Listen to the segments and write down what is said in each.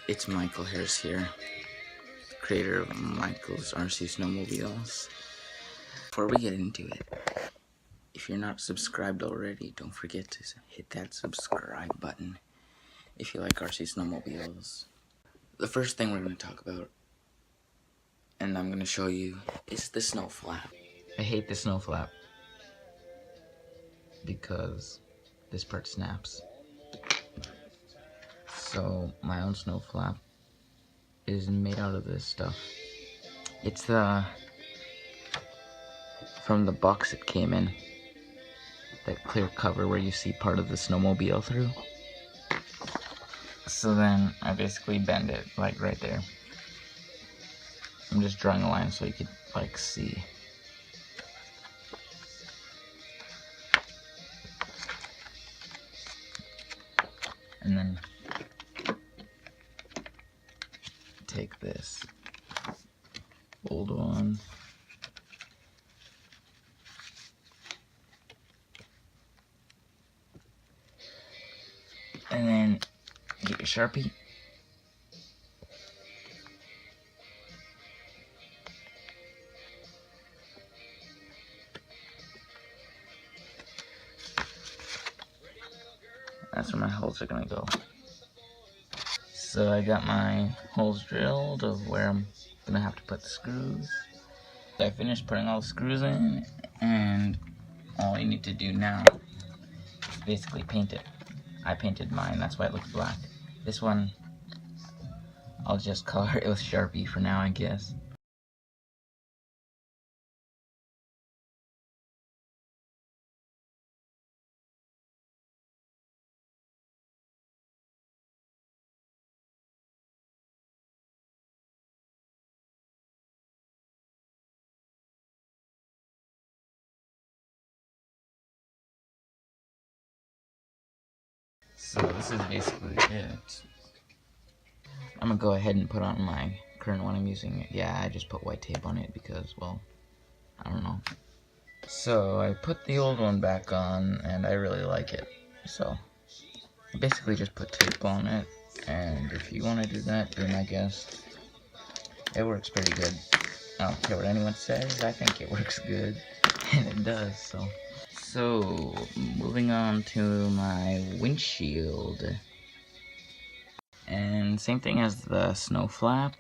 It's Michael Harris here, creator of Michael's RC Snowmobiles. Before we get into it, if you're not subscribed already, don't forget to hit that subscribe button if you like RC Snowmobiles. The first thing we're going to talk about, and I'm going to show you, is the snow flap. I hate the snow flap because this part snaps. So my own snow flap is made out of this stuff. It's from the box it came in, that clear cover where you see part of the snowmobile through. So then I basically bend it like right there. I'm just drawing a line so you could like see. And then take this old one, and then get your Sharpie, that's where my holes are gonna go. So I got my holes drilled of where I'm gonna have to put the screws. I finished putting all the screws in, and all you need to do now is basically paint it. I painted mine, that's why it looks black. This one, I'll just color it with Sharpie for now, I guess. So this is basically it. I'm gonna go ahead and put on my current one I'm using. Yeah, I just put white tape on it because, well, I don't know. So I put the old one back on and I really like it. So I basically just put tape on it, and if you want to do that, then I guess it works pretty good. I don't care what anyone says, I think it works good, and it does, so. So, moving on to my windshield. And same thing as the snow flap,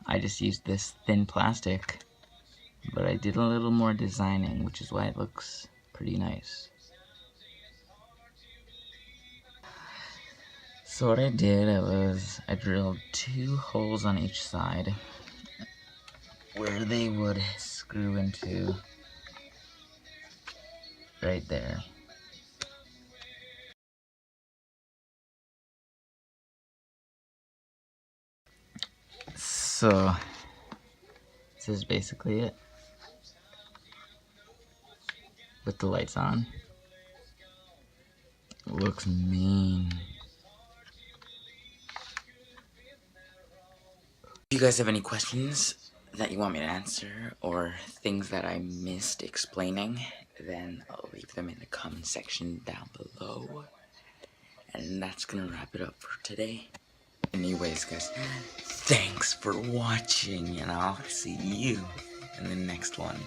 I just used this thin plastic, but I did a little more designing, which is why it looks pretty nice. So what I did was I drilled 2 holes on each side where they would screw into right there. So this is basically it with the lights on. Looks mean. If you guys have any questions that you want me to answer, or things that I missed explaining, then I'll leave them in the comment section down below. And that's gonna wrap it up for today. Anyways, guys, thanks for watching, and I'll see you in the next one.